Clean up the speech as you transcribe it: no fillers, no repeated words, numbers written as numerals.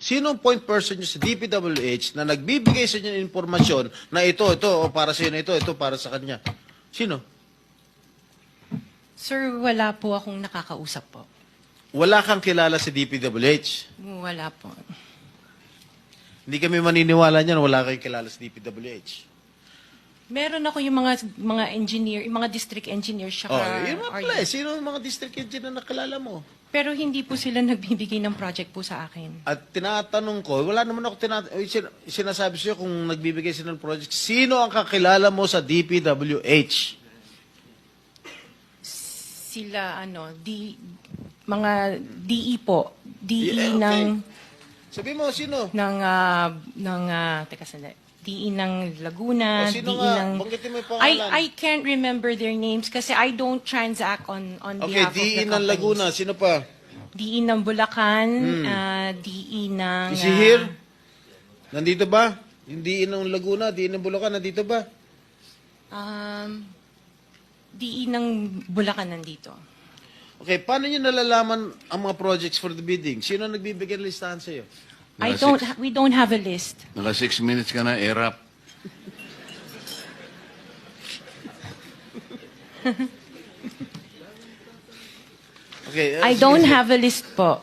Sino ang point person nyo sa DPWH na nagbibigay sa inyo ng informasyon na ito, o para sa inyo, ito para sa kanya? Sino? Sir, wala po akong nakakausap po. Wala kang kilala sa DPWH. Wala po. Hindi kami maniniwala niyan, wala kang kilala sa DPWH. Meron ako yung mga engineer, yung mga district engineer siya. Yun nga pala eh. Sino ang mga district engineer na nakilala mo? Pero hindi po sila nagbibigay ng project po sa akin. At tinatanong ko, wala naman ako sinasabi sa'yo kung nagbibigay sila ng project. Sino ang kakilala mo sa DPWH? Sila, mga DE po. DE Yeah, okay. ng... Sabi mo, sino? Teka sandali. DE ng Laguna, O, sino DE nga? ng... Banggitin mo yung pangalan. I can't remember their names kasi I don't transact on Okay, behalf of the DE ng companies. Laguna. Sino pa? DE ng Bulacan, DE ng... Is he here? Nandito ba? Yung DE ng Laguna, DE ng Bulacan, nandito ba? DE ng Bulacan nandito. Okay, paano nyo nalalaman ang mga projects for the bidding? Sino ang nagbibigay ng listahan sa'yo? We don't have a list. Naka 6 minutes ka na, erap. Okay, I don't have a list po.